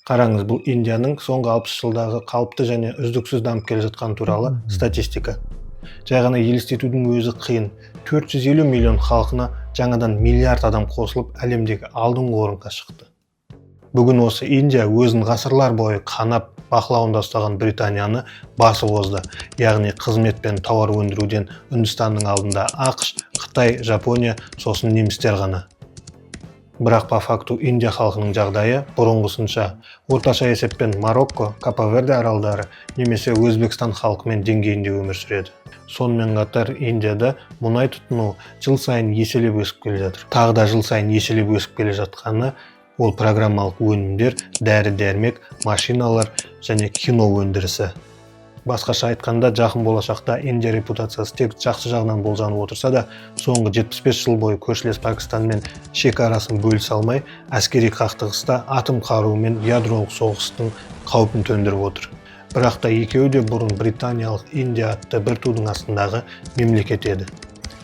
Қараңыз, бұл Индияның соңғы 60 жылдағы қалыпты және үздіксіз дамып келе жатқаны туралы статистика. Жай ғана елестетудің өзі қиын. 450 миллион халқына жаңадан миллиард адам қосылып, әлемдегі алдыңғы орынға шықты. Бүгін осы Индия өзін ғасырлар бойы қанап, бақылауында ұстаған Британияны басып озды. Яғни қызмет пен тауар өндіруден Үндістанның алдында ақш, Қытай, Жапония, сосын немістер ғана. Бірақ по факту Индия халқының жағдайы бұрынғысынша. Орташа есеппен Марокко, Капа-Верде аралдары немесе Өзбекстан халқымен деңгейінде өмір сүреді. Сонымен қатар Индияда мұнай тұтыну жыл сайын еселеп өсіп келе жатыр. Тағы да жыл сайын еселеп өсіп келе жатқаны ол программалық өнімдер, дәрі-дәрмек, машиналар және кино өндірісі. Басқаша айтқанда, жақын болашақта Индия репутациясы тек жақсы жағынан болжанып отырса да, соңғы 75 жыл бойы көршілес Пакистанмен шекарасын бөлісе алмай, әскери қақтығыста атом қаруы мен ядролық соғыстың қаупін төндіріп отыр. Бірақ та екеуі де бұрын британиялық Индия атты бір тудың астындағы мемлекет еді.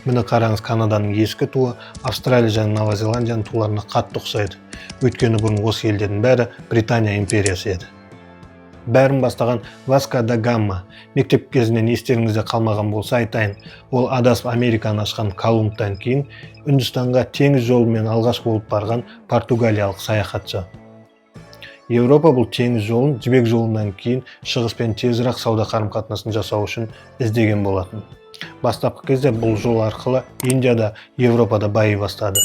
Міне қараңыз, Канаданың ескі туы Австралия және Нова Зеландияның туларына қатты ұқсайды. Өйткені бұрын осы елдердің бәрі Британия империясы еді. Бәрін бастаған Васко да Гама. Мектеп кезінен естеріңізде қалмаған болса айтайын. Ол адасып Американы ашқан Колумбтан кейін Үндістанға теңіз жолымен алғаш болып барған португалиялық саяхатшы. Еуропа бұл теңіз жолын жібек жолынан кейін шығыспен тезірек сауда қарым-қатынасын жасау үшін іздеген болатын. Бастапқы кезде бұл жол арқылы Индияда, Еуропада байи бастады.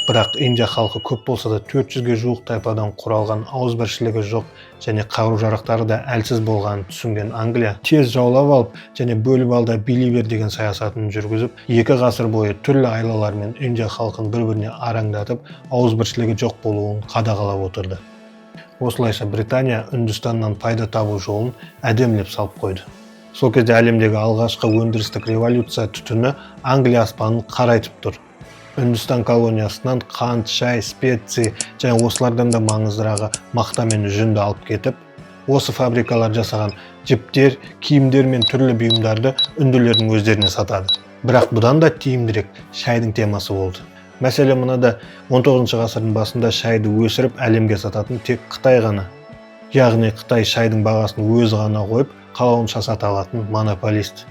Бірақ Индия халқы көп болса да 400-ге жуық тайпадан құралған, ауызбіршілігі жоқ және қару-жарақтары да әлсіз болғанын түсінген Англия тез жаулап алып және бөліп алда билей бер деген саясатын жүргізіп, 2 ғасыр бойы түрлі айлалармен Индия халқын бір-біріне араңдатып, ауызбіршілігі жоқ болуын қадағалап отырды. Осылайша Британия Үндістаннан пайда табу жолын әдемілеп салып қойды. Сол кезде әлемдегі алғашқы өндірістік революция түтіні Англия аспанын қарайтып тұр. Үндістан колониясынан қант, шай, специи және осылардан да маңыздырағы мақта мен жүнді алып кетіп, осы фабрикалар жасаған жіптер, киімдер мен түрлі бұйымдарды үнділердің өздеріне сатады. Бірақ бұдан да тиімдірек шайдың темасы болды. Мәселе мынада, 19 ғасырдың басында шайды өсіріп әлемге сататын тек Қытай ғана. Яғни Қытай шайдың бағасын өзі ғана қойып, қалауынша сата алатын монополист.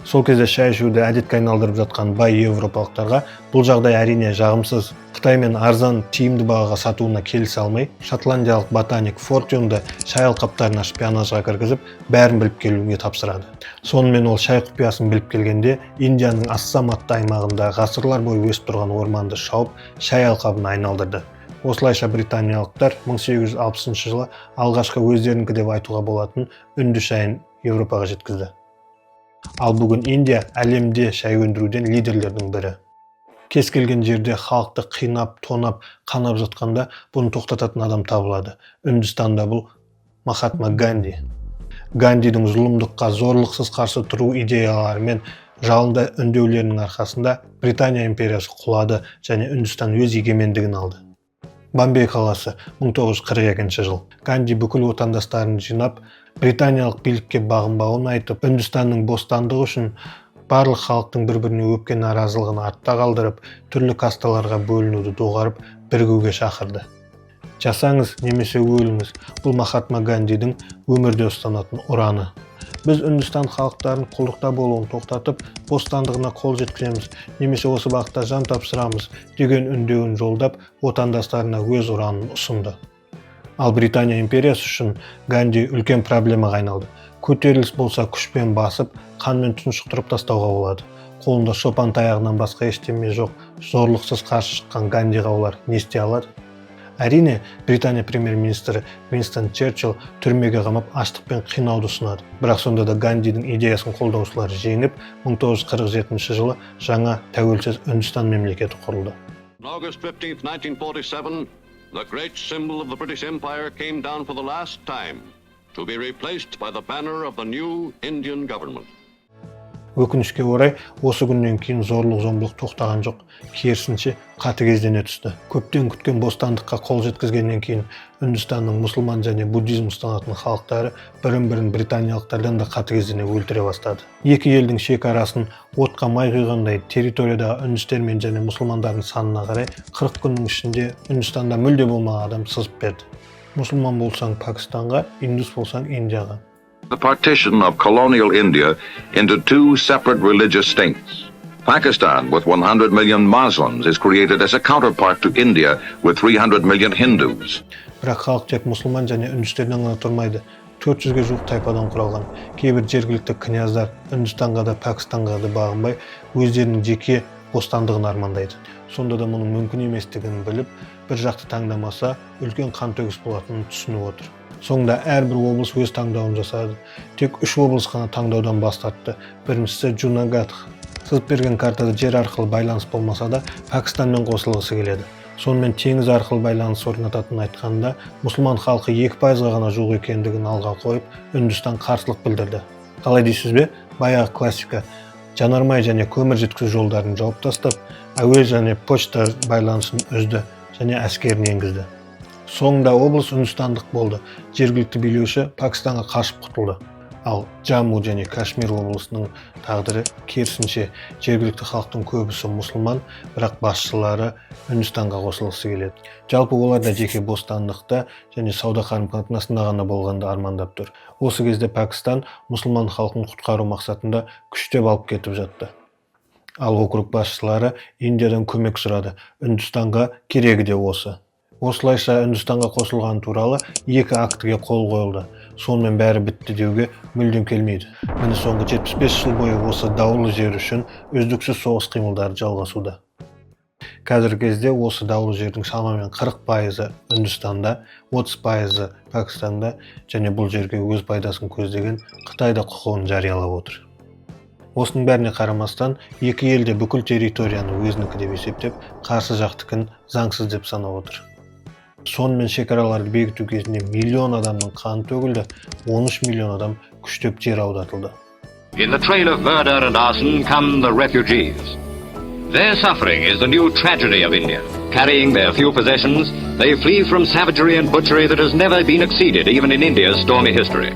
Сол кезде шай ішуді әдетке айналдырып жатқан бай еуропалықтарға бұл жағдай әрине жағымсыз. Қытаймен арзан, тиімді бағаға сатуына келісе алмай, шотландиялық ботаник Фортюнды шай алқаптарына шпионажға кіргізіп, бәрін біліп келуге тапсырады. Сонымен ол шай құпиясын біліп келгенде, Индияның Ассам атты аймағында ғасырлар бойы өсіп тұрған орманды шауып, шай алқабына айналдырды. Осылайша британиялықтар 1860 жылы алғашқы өздерінікі деп айтуға болатын үнді шайын Еуропаға жеткізді. Ал бүгін Индия әлемде шай өндіруден лидерлердің бірі. Кез келген жерде халықты қинап, тонап, қанап жатқанда бұны тоқтататын адам табылады. Үндістанда бұл Махатма Ганди. Гандидің зұлымдыққа, зорлықсыз қарсы тұру идеялары мен жалынды үндеулерінің арқасында Британия империясы құлады және Үндістан өз егемендігін алды. Бомбей қаласы 1942 жыл. Ганди бүкіл отандастарын жинап, британиялық билікке бағынбауын айтып, Үндістанның бостандығы үшін барлық халықтың бір-біріне өпкен наразылығын артта қалдырып, түрлі касталарға бөлінуді доғарып, бірігуге шақырды. Жасаңыз немесе өліңіз, бұл Махатма Гандидің өмірде ұстанатын ұраны. Біз Үндістан халықтарын құлдықта болуын тоқтатып, бостандығына қол жеткіземіз, немесе осы бағытта жан тапсырамыз деген үндеуін жолдап, отандастарына өз ұранын ұсынды. Ал Британия империясы үшін Ганди үлкен проблемаға айналды. Көтеріліс болса күшпен басып, қанмен тұншықтырып тастауға болады. Қолында шопан таяғынан басқа ештеме жоқ, зорлықсыз қарсы шыққан Гандиға олар не істей алады? Әрине, Британия премьер-министрі Уинстон Черчилль түрмеге қамап аштықпен қинауды ұсынады. Бірақ сонда да Гандидің идеясын қолдаушылар жеңіп, 1947 жылы жаңа тәуелсіз Үндістан мемлекеті құрылды. August 15, 1947, the great symbol of the British Empire came down for the last time to be replaced by the banner of the new Indian government. Өкінішке орай, осы күннен кейін зорлық-зомбылық тоқтаған жоқ, керісінше қатыгездене түсті. Көптен күткен бостандыққа қол жеткізгеннен кейін Үндістанның мұсылман және буддизм ұстанатын халықтары бірін-бірін британиялықтардан да қатыгездене өлтіре бастады. Екі елдің шекарасын отқа май құйғандай территориядағы үндістермен және мұсылмандардың санына қарай 40 күннің ішінде Үндістанда мүлде болмаған адам сызып берді. Мұсылман болсаң Пакистанға, индус болсаң Индияға. The partition of colonial India into two separate religious states. Pakistan, with 100 million Muslims, is created as a counterpart to India with 300 million Hindus. Бірақ халық тек мұсылман және үндістерден ғана тұрмайды. 400-ге жуық тайпадан құралған. Кейбір жергілікті княздар Үндістанға да Пакистанға да бағынбай, өздерінің жеке бостандығын армандайды. Сонда да мұның мүмкін еместігін біліп, бір жақты таңдамаса, үлкен қантөгіс болатынын түсініп отыр. Соңында әрбір облыс өз таңдауын жасады. Тек 3 облыс қана таңдаудан бас тартты. Біріншісі Джунагадх. Сызып берген картада жер арқылы байланыс болмаса да, Пакистанмен қосылғысы келеді. Сонымен теңіз арқылы байланыс орнататынын айтқанда, мұсылман халқы 2%-ға ғана жуық екендігін алға қойып, Үндістан қарсылық білдірді. Қалай дейсіз бе? Баяғы классика. Жанармай және көмір жеткізу жолдарын жауып тастап, әуе және почта байланысын үзді және әскерін енгізді. Соңында облыс үндістандық болды. Жергілікті билеуші Пакистанға қашып құтылды. Ал Джамму және Кашмир облысының тағдыры керісінше, жергілікті халықтың көбісі мұсылман, бірақ басшылары Үндістанға қосылғысы келеді. Жалпы олар да жеке бостандықта және сауда қарым-қатынасында ғана болғанды армандап тұр. Осы кезде Пакистан мұсылман халқын құтқару мақсатында күштеп алып кетіп жатты. Ал округ басшылары Индиядан көмек сұрады. Үндістанға керегі де осы. Осылайша Үндістанға қосылған туралы 2 актіге қол қойылды. Сонымен бәрі бітті деуге мүлдем келмейді. Міне соңғы 75 жыл бойы осы даулы жер үшін үздіксіз соғыс қимылдары жалғасуда. Қазіргі кезде осы даулы жердің шамамен 40% Үндістанда, 30% Пакистанда және бұл жерге өз пайдасын көздеген Қытайда құқығын жариялап отыр. Осының бәріне қарамастан, екі ел де бүкіл территорияны өзінікі деп есептеп, қарсы жақтікін заңсыз деп санап отыр. Сонымен шекараларды бекіту кезінде миллион адамның қаны төгілді, 13 миллион адам күштеп жер аудартылды. In the trail of murder and arson come the refugees. Their suffering is the new tragedy of India. Carrying their few possessions, they flee from savagery and butchery that has never been exceeded even in India's stormy history.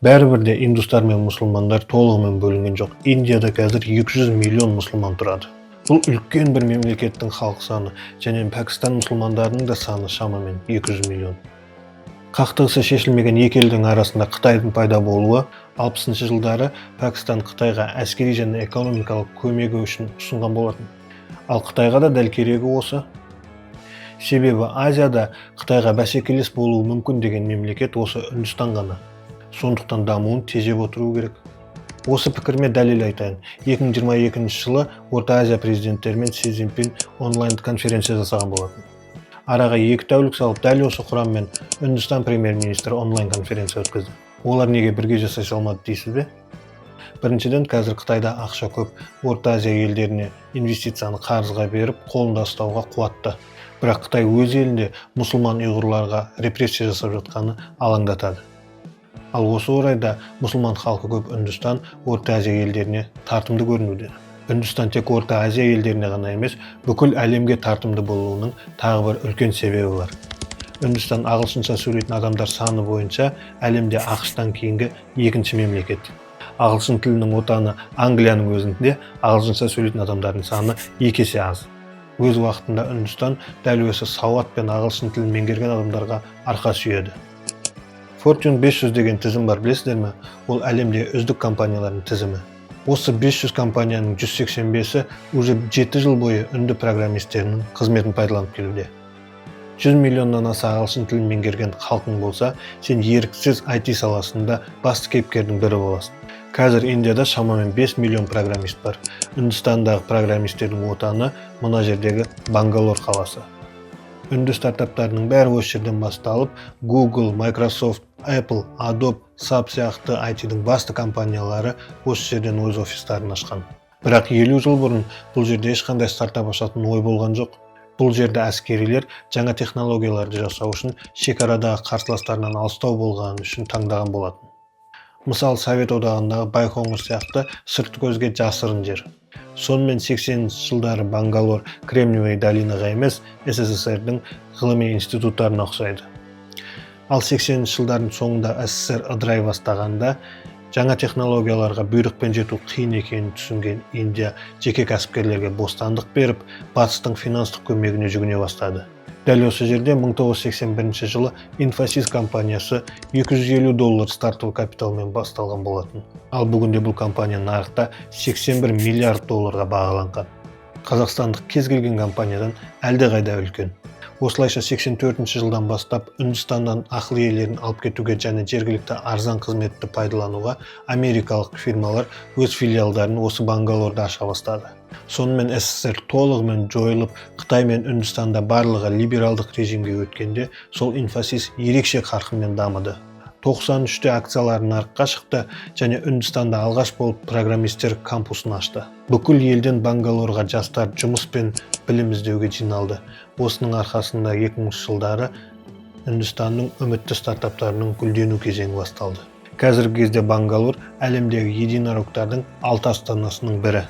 Бәрібір де индустар мен мұсылмандар толығымен бөлінген жоқ. Индияда қазір 200 миллион мұсылман тұрады. Бұл үлкен бір мемлекеттің халық саны, және Пакистан мұсылмандарының да саны шамамен 200 миллион. Қақтығысы шешілмеген екі елдің арасында Қытайдың пайда болуы 60-шы жылдары Пакистан Қытайға әскери және экономикалық көмегі үшін ұсынған болатын. Ал Қытайға да дәл керегі осы. Себебі Азияда Қытайға бәсекелес болуы мүмкін деген мемлекет осы Үндістан ғана. Сондықтан дамуын тежеп отыру керек. Осы пікірме дәлел айтайын. 2022 жылы Орта Азия президенттерімен Си Цзиньпин онлайн конференция жасаған болатын. Араға 2 тәулік салып, дәл осы құраммен Үндістан премьер-министрі онлайн конференция өткізді. Олар неге бірге жасай алмады дейсіз бе? Біріншіден, қазір Қытайда ақша көп, Орта Азия елдеріне инвестицияны қарызға беріп, қолында ұстауға қуатты. Бірақ Қытай өз елінде мұсылман ұйғырларға репрессия жасап жатқаны алаңдатады. Ал осы орайда мұсылман халқы көп Үндістан, Орта Азия елдеріне тартымды көрінуде. Үндістан тек Орта Азия елдеріне ғана емес, бүкіл әлемге тартымды болуының тағы бір үлкен себебі бар. Үндістан ағылшынша сөйлейтін адамдар саны бойынша әлемде ақштан кейінгі екінші мемлекет. Ағылшын тілінің отаны Англияның өзінде ағылшынша сөйлейтін адамдардың саны 2 есе аз. Өз уақытында Үндістан дәл осы сауат пен ағылшын тілін меңгерген адамдарға арқа сүйеді. Fortune 500 деген тізім бар, білесіздер ме? Ол әлемде үздік компаниялардың тізімі. Осы 500 компанияның 185-і уже 7 жыл бойы үнді программистерінің қызметін пайдаланып келуде. 100 миллионнан аса ағылшын тілін меңгерген халқың болса, сен еріксіз IT саласында басты кейіпкердің бірі боласың. Қазір Индияда шамамен 5 миллион программист бар. Үндістандағы программистердің отаны мына жердегі Бангалор қаласы. Үнді стартаптарының бәрі осы жерден басталып, Google, Microsoft, Apple, Adobe, SAP сияқты IT-дің басты компаниялары осы жерден өз офистарын ашқан. Бірақ 50 жыл бұрын бұл жерде ешқандай стартап ашатын ой болған жоқ. Бұл жерде әскерилер жаңа технологияларды жасау үшін шекарадағы қарсыластарынан алыстау болғаны үшін таңдаған болатын. Мысал, Совет одағындағы Байқоңыр сияқты сыртқы көзге жасырын жер. Сонымен 80 жылдары Бангалор Кремниевый долинаға емес, СССР-дің ғылыми институттарына ұқсайды. Ал 80 жылдардың соңында СССР ыдырай бастағанда, жаңа технологияларға бұйрықпен жету қиын екенін түсінген Индия жеке кәсіпкерлерге бостандық беріп, батыстың финанстық көмегіне жүгіне бастады. Дәл осы жерде 1981 жылы Infosys компаниясы $250 стартовый капиталмен басталған болатын. Ал бүгінде бұл компания нарықта $81 миллиард бағаланған. Қазақстандық кез келген компаниядан әлдеқайда үлкен. Осылайша 84 жылдан бастап Үндістаннан ақыл иелерін алып кетуге және жергілікті арзан қызметті пайдалануға америкалық фирмалар өз филиалдарын осы Бангалорда аша бастады. Сонымен СССР толығымен жойылып, Қытай мен Үндістанда барлығы либералдық режимге өткенде, сол Infosys ерекше қарқынмен дамыды. 93-те акциялары нарыққа шықты және Үндістанда алғаш болып программистер кампусын ашты. Бүкіл елден Бангалорға жастар жұмыс пен білім іздеуге жиналды. Осының арқасында 2000 жылдары Үндістанның үмітті стартаптарының гүлдену кезеңі басталды. Қазіргі кезде Бангалор әлемдегі единорогтардың 6 астанасының бірі.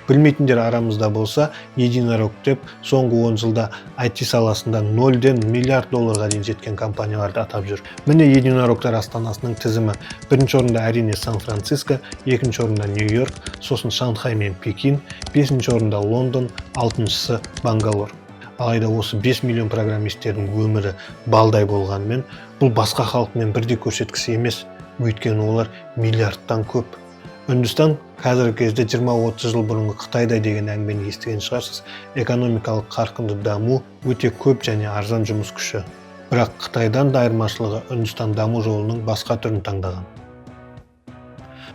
Білмейтіндер арамызда болса, единорог деп соңғы 10 жылда IT саласында 0-ден миллиард долларға дейін жеткен компанияларды атап жүр. Міне единорогтар астанасының тізімі. Бірінші орында әрине Сан-Франциско, екінші орында Нью-Йорк, сосын Шанхай мен Пекин, бесінші орында Лондон, алтыншысы Бангалор. Алайда осы 5 миллион программистердің өмірі балдай болғанмен, бұл басқа халықмен бірдей көрсеткісі емес, өйткені олар миллиардтан көп. Үндістан қазіргі кезде 20-30 жыл бұрынғы Қытайдай деген әңгімені естіген шығарсыз. Экономикалық қарқынды даму өте көп және арзан жұмыс күші. Бірақ Қытайдан да айырмашылығы Үндістан даму жолының басқа түрін таңдаған.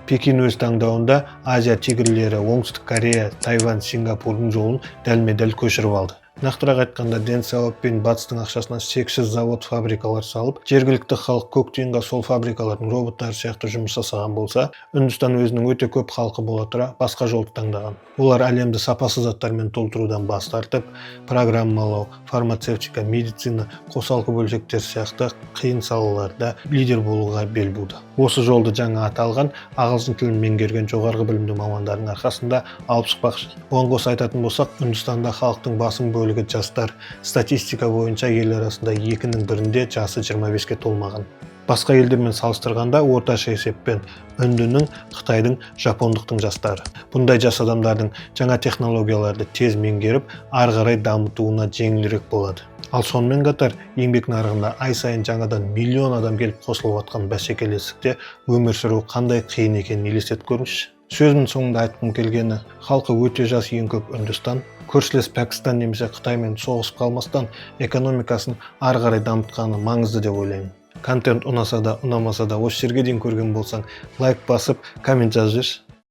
Пекин өз таңдауында Азия тигрлері Оңтүстік Корея, Тайвань, Сингапурдың жолын дәлме-дәл көшіріп алды. Нақтырақ айтқанда, Дэн Сяопин батыстың ақшасына шексіз завод-фабрикалар салып, жергілікті халық көк тиынға сол фабрикалардың роботтары сияқты жұмыс жасаған болса, Үндістан өзінің өте көп халқы бола тұра басқа жолды таңдаған. Олар әлемді сапасыз заттармен толтырудан бас тартып, программалау, фармацевтика, медицина, қосалқы бөлшектер сияқты қиын салаларда лидер болуға бел буды. Осы жолды жаңа аталған ағылшын тілін меңгерген жоғарғы білімді мамандардың арқасында алып шықпақшы. Оған қоса айтатын болсақ, Үндістанда халықтың басым бөлігі жастар. Статистика бойынша ел арасында 2-ның бірінде жасы 25-ке толмаған. Басқа елдермен салыстырғанда орташа есеппен үндінің, Қытайдың, жапондықтың жастары. Бұндай жас адамдардың жаңа технологияларды тез меңгеріп, ары қарай дамытуына жеңілірек болады. Ал сонымен қатар еңбек нарығында ай сайын жаңадан миллион адам келіп қосылып жатқан бәсекелестікте өмір сүру қандай қиын екенін елестетіп көріңізші. Сөзімнің соңында айтқым келгені, халқы өте жас ең көп Үндістан, көршілес Пәкістан немесе Қытаймен соғысып қалмастан экономикасын ары қарай дамытқаны маңызды деп ойлаймын. Контент ұнаса да, ұнамаса да, осы жерге дейін көрген болсаң, лайк басып, коммент жазып жіберші.